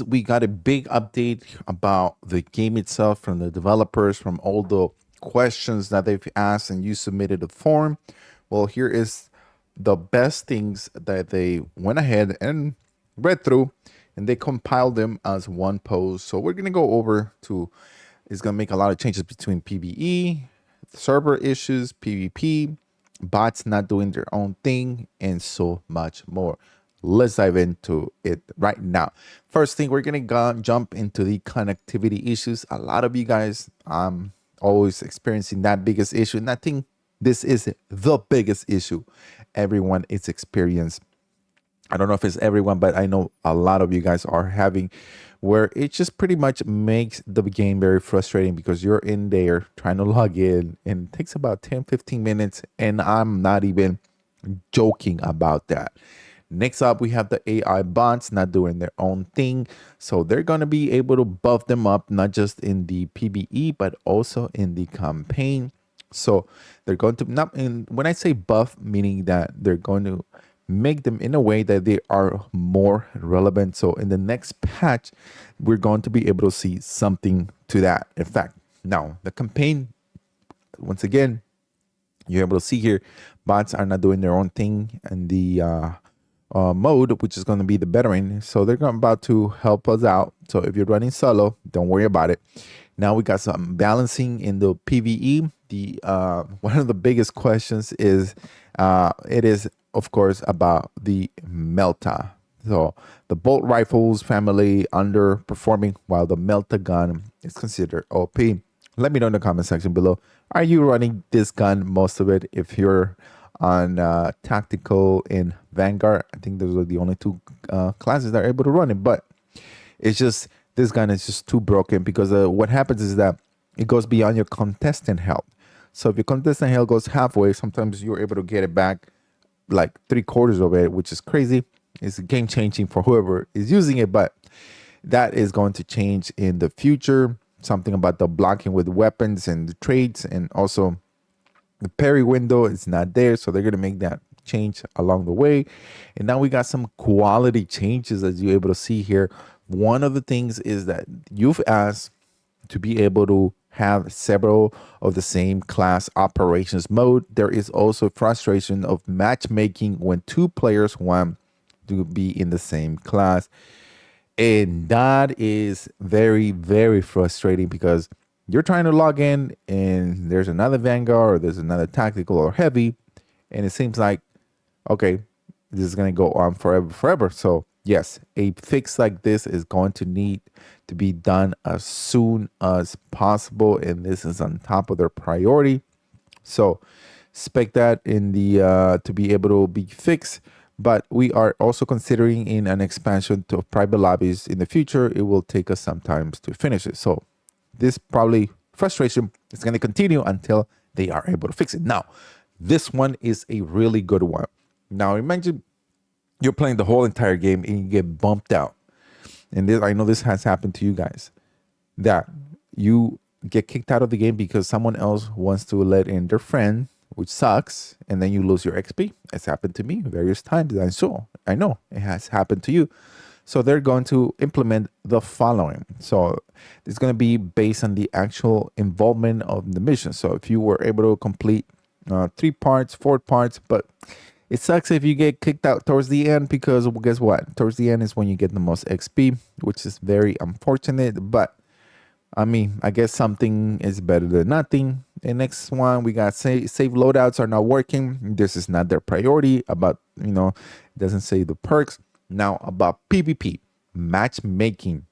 we got a big update about the game itself from the developers, from all the questions that they've asked, and you submitted a form. Well, here is the best things that they went ahead and read through, and they compiled them as one post. So we're gonna go over to. It's gonna make a lot of changes between PVE, server issues, PvP, bots not doing their own thing, and so much more. Let's dive into it right now. First thing, we're gonna jump into the connectivity issues. A lot of you guys always experiencing that biggest issue, and I think this is the biggest issue everyone is experiencing. I don't know if it's everyone, but I know a lot of you guys are having, where it just pretty much makes the game very frustrating because you're in there trying to log in and it takes about 10-15 minutes, and I'm not even joking about that. Next up, we have the AI bots not doing their own thing. So they're going to be able to buff them up, not just in the PvE, but also in the campaign. So they're going to, not in, when I say buff, meaning that they're going to make them in a way that they are more relevant. So in the next patch, we're going to be able to see something to that effect. Now, the campaign, once again, you're able to see here, bots are not doing their own thing in the mode, which is going to be the veteran. So they're about to help us out. So if you're running solo, don't worry about it. Now we got some balancing in the PVE. The one of the biggest questions is it is of course about the Melta. So the bolt rifles family underperforming while the Melta gun is considered OP. Let me know in the comment section below. Are you running this gun most of it? If you're on tactical in Vanguard, I think those are the only two classes that are able to run it. But it's just, this gun is just too broken because what happens is that it goes beyond your contestant health. So if your contestant health goes halfway, sometimes you're able to get it back like 3/4 of it, which is crazy. It's game changing for whoever is using it, but that is going to change in the future. Something about the blocking with weapons and the trades, and also the parry window is not there, so they're going to make that change along the way. And now we got some quality changes, as you're able to see here. One of the things is that you've asked to be able to have several of the same class operations mode. There is also frustration of matchmaking when two players want to be in the same class. And that is very, very frustrating because you're trying to log in and there's another Vanguard or there's another tactical or heavy. And it seems like, okay, this is going to go on forever. So yes, a fix like this is going to need to be done as soon as possible. And this is on top of their priority. So expect that in the to be able to be fixed. But we are also considering in an expansion to private lobbies in the future. It will take us some time to finish it. So this probably frustration is going to continue until they are able to fix it. Now, this one is a really good one. Now, imagine you're playing the whole entire game and you get bumped out. And this, I know this has happened to you guys, that you get kicked out of the game because someone else wants to let in their friend, which sucks, and then you lose your XP. It's happened to me various times. And so I know it has happened to you. So they're going to implement the following. So it's going to be based on the actual involvement of the mission. So if you were able to complete 3 parts, 4 parts, but it sucks if you get kicked out towards the end because guess what? Towards the end is when you get the most XP, which is very unfortunate. But I mean, I guess something is better than nothing. The next one, we got save loadouts are not working. This is not their priority. About, it doesn't say the perks. Now about PvP, matchmaking.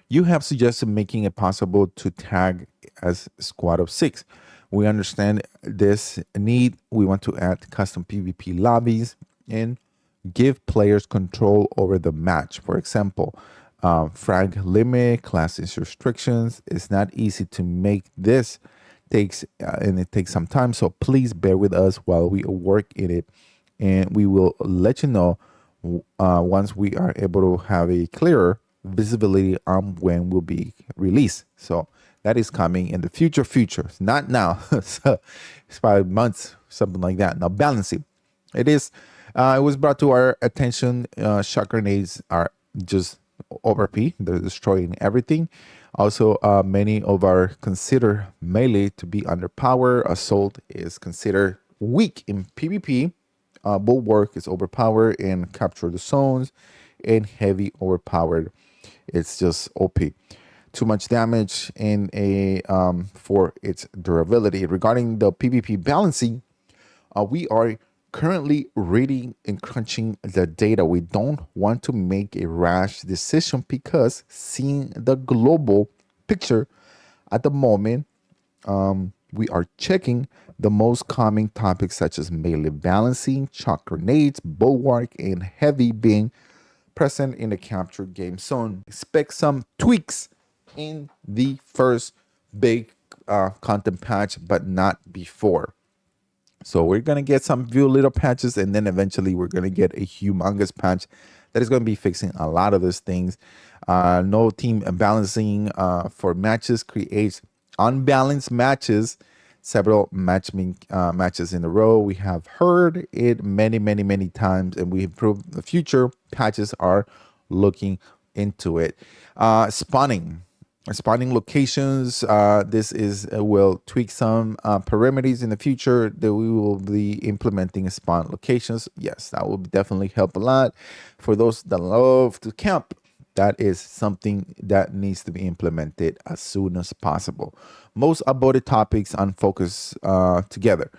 You have suggested making it possible to tag as a squad of 6. We understand this need. We want to add custom PvP lobbies and give players control over the match. For example, frag limit, classes restrictions. It's not easy to make this. And it takes some time. So please bear with us while we work in it, and we will let you know once we are able to have a clearer visibility on when will be released. So that is coming in the future, not now. So it's probably months, something like that. Now balancing, it was brought to our attention. Shot grenades are just ORP. They're destroying everything. Also, many of our consider melee to be underpowered. Assault is considered weak in PvP. Bulwark is overpowered and capture the zones, and heavy overpowered. It's just OP. Too much damage in a for its durability. Regarding the PvP balancing, we are currently reading and crunching the data. We don't want to make a rash decision because seeing the global picture at the moment, we are checking the most common topics such as melee balancing, shock grenades, bulwark, and heavy being present in the captured game zone. Expect some tweaks in the first big content patch, but not before. So we're going to get some few little patches, and then eventually we're going to get a humongous patch that is going to be fixing a lot of these things. No team balancing for matches creates unbalanced matches. Several matches in a row. We have heard it many times, and we improved. The future patches are looking into it. Spawning locations. This is will tweak some parameters in the future that we will be implementing spawn locations. Yes, that will definitely help a lot for those that love to camp. That is something that needs to be implemented as soon as possible. Most upvoted topics on focus together.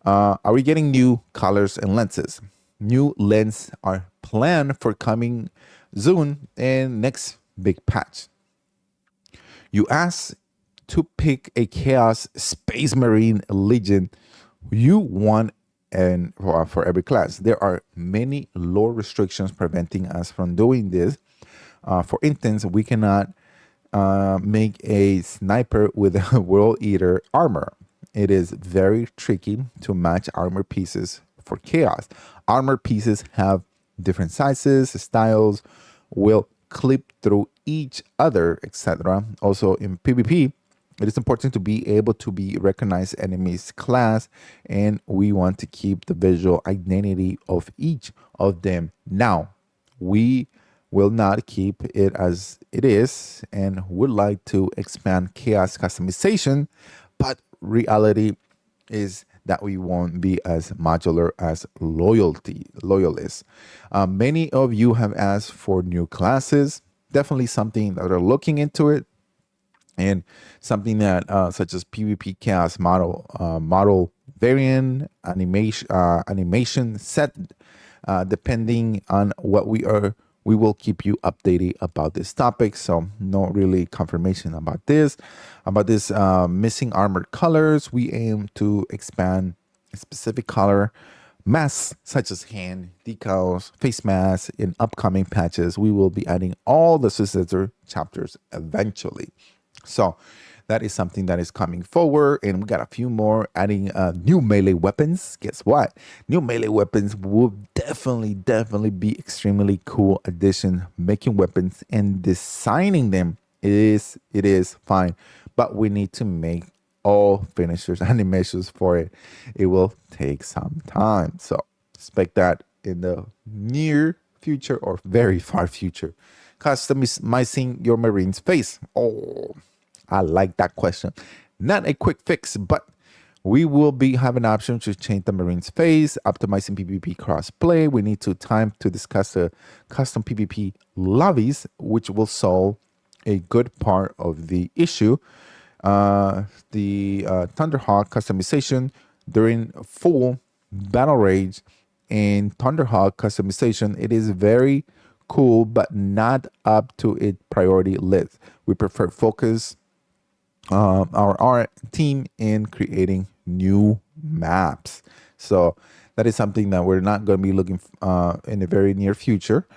Are we getting new colors and lenses? New lens are planned for coming soon and next big patch. You ask to pick a Chaos Space Marine Legion you want and for every class. There are many lore restrictions preventing us from doing this. For instance, we cannot make a sniper with a World Eater armor. It is very tricky to match armor pieces for Chaos. Armor pieces have different sizes, styles, will clip through each other, etc. Also in PvP, it is important to be able to be recognized enemies class, and we want to keep the visual identity of each of them. Now, we will not keep it as it is and would like to expand chaos customization, but reality is that we won't be as modular as loyalists. Many of you have asked for new classes. Definitely something that are looking into it, and something that such as PvP chaos model variant animation set. Depending on what we will keep you updated about this topic. So no really confirmation about this. Missing armored colors, we aim to expand a specific color masks such as hand decals, face masks in upcoming patches. We will be adding all the successor chapters eventually. So that is something that is coming forward, and we got a few more adding new melee weapons. Guess what? New melee weapons will definitely be extremely cool addition. Making weapons and designing them it is fine, but we need to make all finishers animations for it. It will take some time, so expect that in the near future or very far future. Customizing your marine's face. Oh, I like that question. Not a quick fix, but we will be have an option to change the marine's face, optimizing PvP crossplay. We need to time to discuss the custom PvP lobbies, which will solve a good part of the issue. The Thunderhawk customization during full battle rage and Thunderhawk customization, it is very cool, but not up to its priority list. We prefer focus our team in creating new maps. So that is something that we're not going to be looking in the very near future,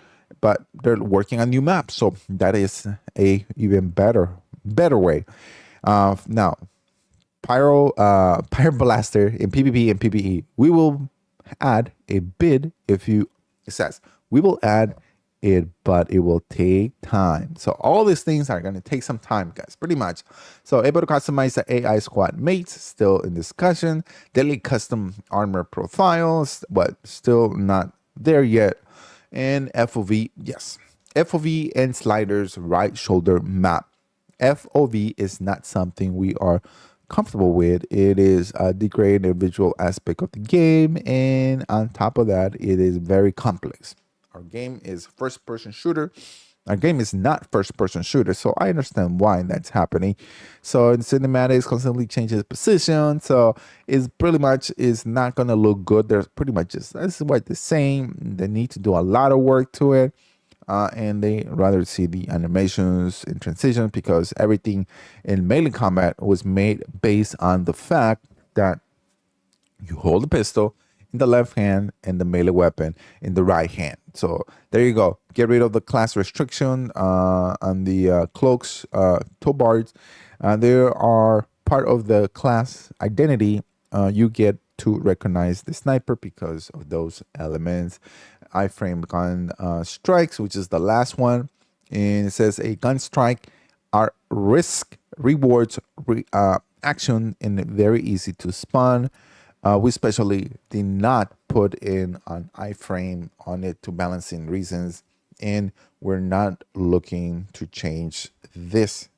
but they're working on new maps. So that is a even better way. Now, Pyro Blaster in PvP and PvE. We will add a bid if you it says we will add it, but it will take time. So all these things are going to take some time, guys, pretty much. So able to customize the AI squad mates, still in discussion. Daily custom armor profiles, but still not there yet. And FOV, yes. FOV and sliders right shoulder map. FOV is not something we are comfortable with. It is a degraded visual aspect of the game, and on top of that, it is very complex. Our game is first-person shooter. Our game is not first-person shooter, so I understand why that's happening. So in cinematics, constantly changes position, so it's pretty much is not gonna look good. There's pretty much just that's what the same. They need to do a lot of work to it. And they rather see the animations and transitions because everything in melee combat was made based on the fact that you hold the pistol in the left hand and the melee weapon in the right hand. So there you go. Get rid of the class restriction on the cloaks, toolbars. They are part of the class identity. You get to recognize the sniper because of those elements. Iframe gun strikes, which is the last one. And it says a gun strike are risk rewards action and very easy to spawn. We especially did not put in an iframe on it to balancing reasons, and we're not looking to change this